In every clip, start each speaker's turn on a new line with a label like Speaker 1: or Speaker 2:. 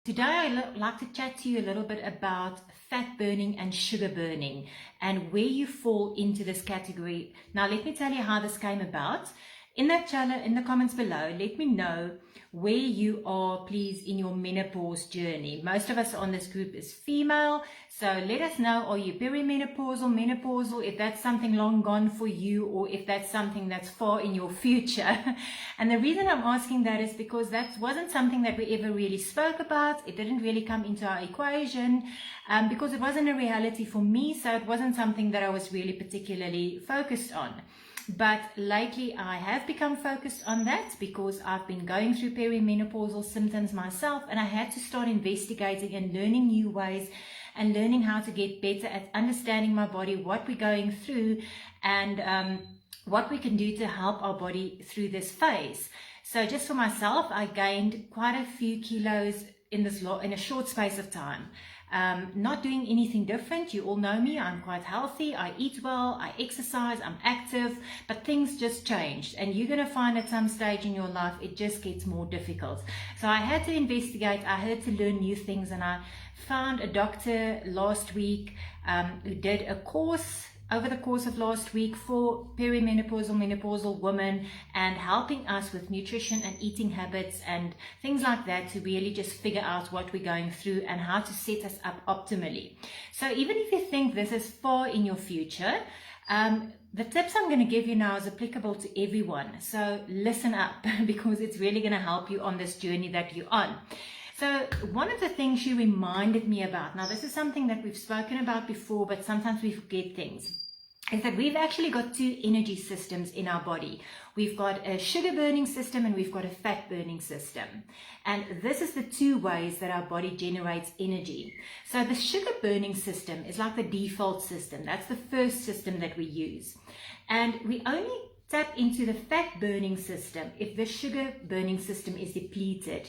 Speaker 1: Today, I'd like to chat to you a little bit about fat burning and sugar burning and where you fall into this category. Now, let me tell you how this came about. In the comments below, let me know where you are, please, in your menopause journey. Most of us on this group is female, so let us know, are you perimenopausal, menopausal, if that's something long gone for you, or if that's something that's far in your future. And the reason I'm asking that is because that wasn't something that we ever really spoke about. It didn't really come into our equation because it wasn't a reality for me, so it wasn't something that I was really particularly focused on. But lately I have become focused on that because I've been going through perimenopausal symptoms myself, and I had to start investigating and learning new ways and learning how to get better at understanding my body, what we're going through, and what we can do to help our body through this phase. So just for myself, I gained quite a few kilos in a short space of time. Not doing anything different. You all know me. I'm quite healthy. I eat well. I exercise. I'm active. But things just changed. And you're going to find at some stage in your life, it just gets more difficult. So I had to investigate. I had to learn new things. And I found a doctor last week who did a course over the course of last week for perimenopausal, menopausal women, and helping us with nutrition and eating habits and things like that to really just figure out what we're going through and how to set us up optimally. So even if you think this is far in your future, the tips I'm going to give you now is applicable to everyone. So listen up because it's really going to help you on this journey that you're on. So one of the things she reminded me about, now this is something that we've spoken about before, but sometimes we forget things, is that we've actually got two energy systems in our body. We've got a sugar burning system and we've got a fat burning system. And this is the two ways that our body generates energy. So the sugar burning system is like the default system. That's the first system that we use. And we only tap into the fat burning system if the sugar burning system is depleted.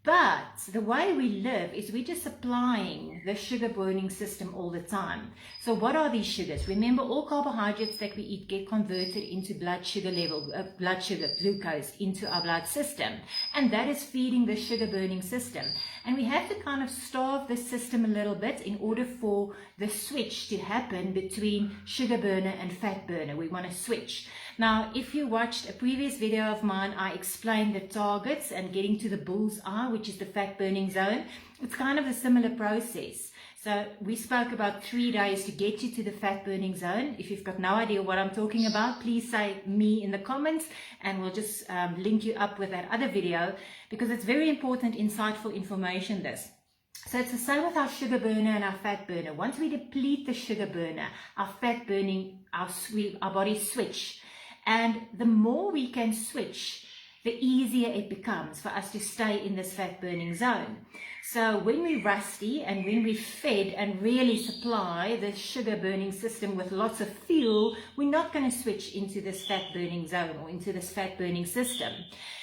Speaker 1: But the way we live is we're just supplying the sugar burning system all the time. So what are these sugars? Remember, all carbohydrates that we eat get converted into blood sugar, glucose, into our blood system. And that is feeding the sugar burning system. And we have to kind of starve the system a little bit in order for the switch to happen between sugar burner and fat burner. We want to switch. Now, if you watched a previous video of mine, I explained the targets and getting to the bull's eye, which is the fat burning zone. It's kind of a similar process. So we spoke about 3 days to get you to the fat burning zone. If you've got no idea what I'm talking about, please say me in the comments and we'll just link you up with that other video because it's very important, insightful information this. So it's the same with our sugar burner and our fat burner. Once we deplete the sugar burner, our fat burning, our bodies switch. And the more we can switch, the easier it becomes for us to stay in this fat burning zone. So when we're rusty and when we're fed and really supply the sugar burning system with lots of fuel, we're not going to switch into this fat burning zone or into this fat burning system.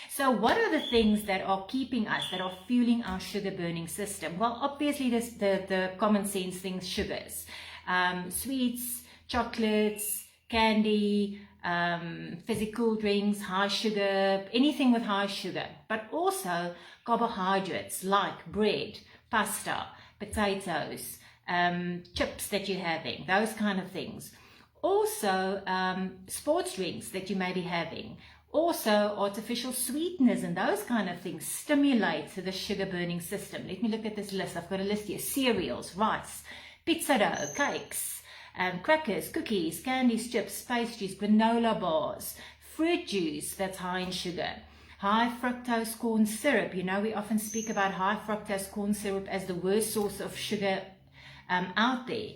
Speaker 1: So what are the things that are keeping us, that are fueling our sugar burning system? Well, obviously the common sense things, sugars, sweets, chocolates, candy, physical drinks, high sugar, anything with high sugar, but also carbohydrates like bread, pasta, potatoes, chips that you're having, those kind of things. Also, sports drinks that you may be having. Also, artificial sweeteners and those kind of things stimulate the sugar burning system. Let me look at this list. I've got a list here. Cereals, rice, pizza dough, cakes, crackers, cookies, candies, chips, pastries, granola bars, fruit juice that's high in sugar, high fructose corn syrup. You know, we often speak about high fructose corn syrup as the worst source of sugar out there.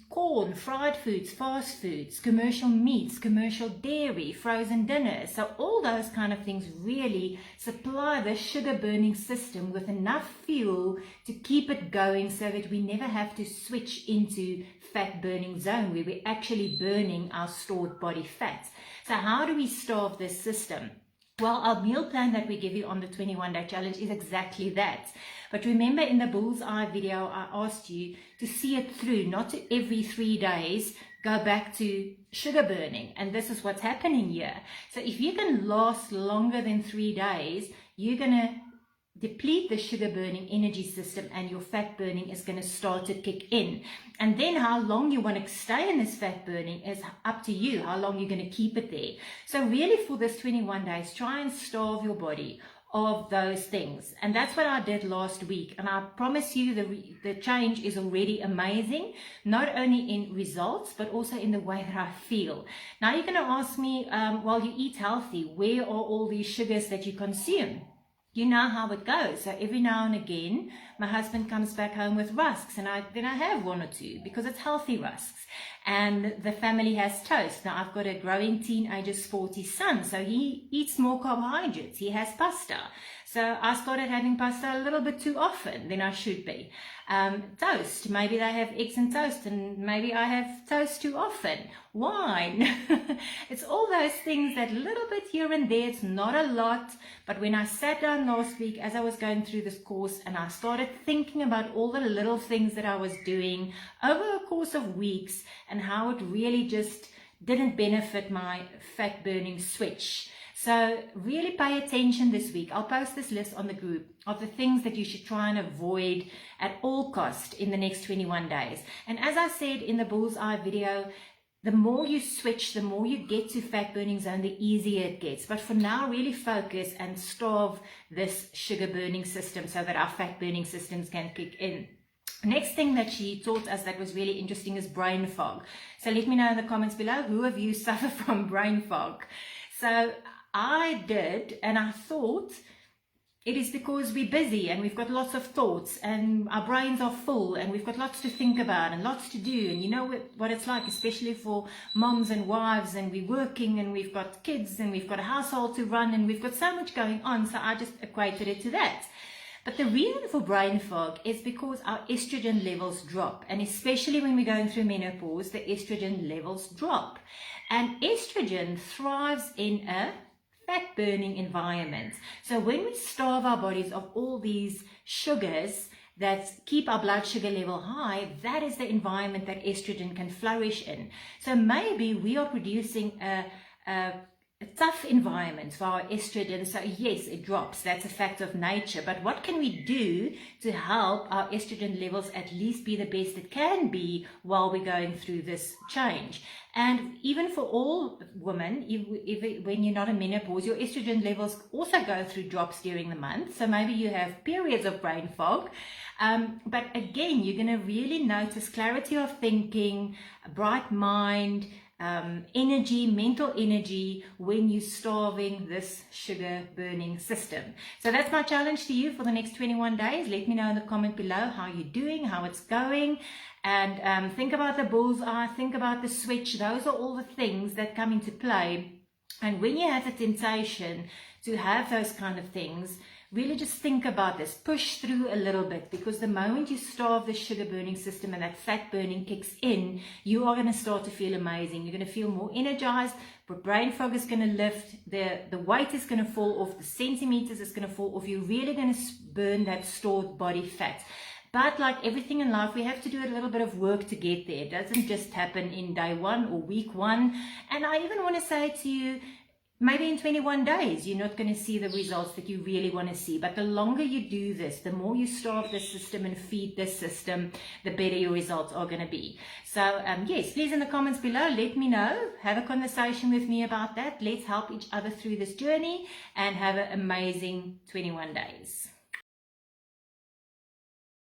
Speaker 1: Corn, fried foods, fast foods, commercial meats, commercial dairy, frozen dinners. So all those kind of things really supply the sugar burning system with enough fuel to keep it going so that we never have to switch into fat burning zone where we're actually burning our stored body fat. So how do we starve this system? Well, our meal plan that we give you on the 21-day challenge is exactly that. But remember, in the bullseye video, I asked you to see it through, not to every 3 days go back to sugar burning. And this is what's happening here. So if you can last longer than 3 days, you're going to deplete the sugar burning energy system, and your fat burning is going to start to kick in. And then how long you want to stay in this fat burning is up to you, how long you're going to keep it there. So really for this 21 days, try and starve your body of those things. And that's what I did last week. And I promise you the change is already amazing, not only in results, but also in the way that I feel. Now you're going to ask me, while you eat healthy, where are all these sugars that you consume? You know how it goes. So every now and again, my husband comes back home with rusks, and then I have one or two because it's healthy rusks. And the family has toast. Now I've got a growing teenager, sporty son, so he eats more carbohydrates. He has pasta. So I started having pasta a little bit too often than I should be. Toast, maybe they have eggs and toast, and maybe I have toast too often. Wine. It's all those things, that little bit here and there. It's not a lot, but when I sat down last week as I was going through this course and I started thinking about all the little things that I was doing over a course of weeks and how it really just didn't benefit my fat burning switch. So really pay attention this week. I'll post this list on the group of the things that you should try and avoid at all cost in the next 21 days. And as I said in the bullseye video, the more you switch, the more you get to fat burning zone, the easier it gets. But for now, really focus and starve this sugar burning system so that our fat burning systems can kick in. Next thing that she taught us that was really interesting is brain fog. So let me know in the comments below, who of you suffer from brain fog? So I did, and I thought it is because we're busy and we've got lots of thoughts and our brains are full and we've got lots to think about and lots to do. And you know what it's like, especially for moms and wives, and we're working and we've got kids and we've got a household to run and we've got so much going on. So I just equated it to that. But the reason for brain fog is because our estrogen levels drop, and especially when we're going through menopause, the estrogen levels drop. And estrogen thrives in a fat burning environment. So when we starve our bodies of all these sugars that keep our blood sugar level high, that is the environment that estrogen can flourish in. So maybe we are producing a tough environment for our estrogen. So yes, it drops. That's a fact of nature. But what can we do to help our estrogen levels at least be the best it can be while we're going through this change? And even for all women, when you're not in menopause, your estrogen levels also go through drops during the month. So maybe you have periods of brain fog. But again, you're going to really notice clarity of thinking, a bright mind, energy, mental energy when you're starving this sugar burning system. So that's my challenge to you for the next 21 days. Let me know in the comment below how you're doing, how it's going. And think about the bullseye, think about the switch. Those are all the things that come into play. And when you have the temptation to have those kind of things, really just think about this. Push through a little bit, because the moment you starve the sugar burning system and that fat burning kicks in, you are going to start to feel amazing. You're going to feel more energized. Brain fog is going to lift. The weight is going to fall off. The centimeters is going to fall off. You're really going to burn that stored body fat. But like everything in life, we have to do a little bit of work to get there. It doesn't just happen in day one or week one. And I even want to say to you, maybe in 21 days, you're not going to see the results that you really want to see. But the longer you do this, the more you starve the system and feed the system, the better your results are going to be. So yes, please in the comments below, let me know. Have a conversation with me about that. Let's help each other through this journey and have an amazing 21 days.